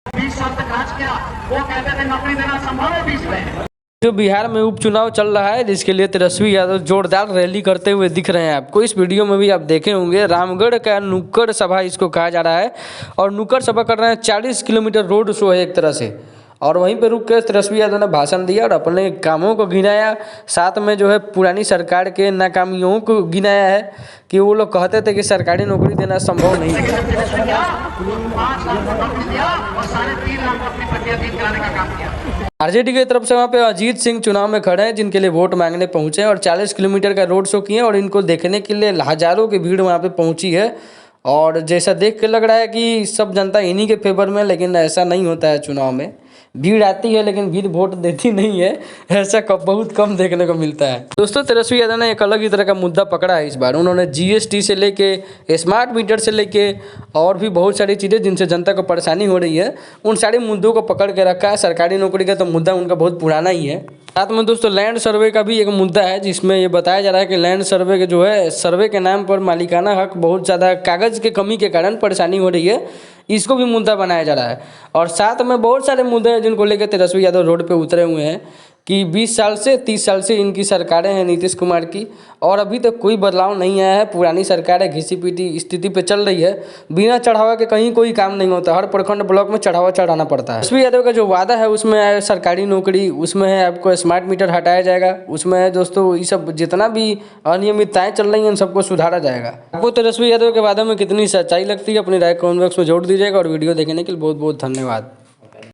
20 साल तक राज किया, वो कहते थे नौकरी देना संभव है 20 में। जो बिहार में उपचुनाव चल रहा है जिसके लिए तेजस्वी यादव जोरदार रैली करते हुए दिख रहे हैं आपको। इस वीडियो में भी आप देखे होंगे रामगढ़ का नुक्कड़ सभा इसको कहा जा रहा है और नुक्कड़ सभा कर रहे हैं। 40 किलोमीटर रोड शो है एक तरह से, और वहीं पे रुक के तेजस्वी यादव ने भाषण दिया और अपने कामों को गिनाया, साथ में जो है पुरानी सरकार के नाकामियों को गिनाया है कि वो लोग कहते थे कि सरकारी नौकरी देना संभव नहीं है। 5 लाख को नौकरी दिया और 3.5 लाख को अपनी पत्नियां दिन कराने का काम किया। आरजेडी की तरफ से वहाँ पे अजीत सिंह चुनाव में खड़े हैं जिनके लिए वोट मांगने पहुंचे हैं और 40 किलोमीटर का रोड शो किए और इनको देखने के लिए हजारों की भीड़ वहाँ पे पहुंची है। और जैसा देख के लग रहा है कि सब जनता इन्हीं के फेवर में, लेकिन ऐसा नहीं होता है। चुनाव में भीड़ आती है लेकिन भीड़ वोट देती नहीं है, ऐसा बहुत कम देखने को मिलता है। दोस्तों तेजस्वी यादव ने एक अलग ही तरह का मुद्दा पकड़ा है इस बार। उन्होंने जीएसटी से लेके स्मार्ट मीटर से लेके और भी बहुत सारी चीज़ें जिनसे जनता को परेशानी हो रही है, उन सारे मुद्दों को पकड़ के रखा है। सरकारी नौकरी का तो मुद्दा उनका बहुत पुराना ही है। साथ में दोस्तों लैंड सर्वे का भी एक मुद्दा है जिसमें ये बताया जा रहा है कि लैंड सर्वे के जो है सर्वे के नाम पर मालिकाना हक बहुत ज़्यादा कागज़ के कमी के कारण परेशानी हो रही है, इसको भी मुद्दा बनाया जा रहा है। और साथ में बहुत सारे मुद्दे हैं जिनको लेकर तेजस्वी यादव रोड पे उतरे हुए हैं कि 20 साल से 30 साल से इनकी सरकारें हैं नीतीश कुमार की, और अभी तक कोई बदलाव नहीं आया है। पुरानी सरकारें घिसी पीटी स्थिति पे चल रही है, बिना चढ़ावा के कहीं कोई काम नहीं होता। हर प्रखंड ब्लॉक में चढ़ावा चढ़ाना पड़ता है। तेजस्वी यादव का जो वादा है उसमें है सरकारी नौकरी, उसमें है आपको स्मार्ट मीटर हटाया जाएगा, उसमें है दोस्तों ये सब जितना भी अनियमितताएं चल रही हैं इन सबको सुधारा जाएगा। आपको तेजस्वी यादव के वादे में कितनी सच्चाई लगती है अपनी राय कमेंट बॉक्स में जोड़ दीजिएगा और वीडियो देखने के लिए बहुत बहुत धन्यवाद।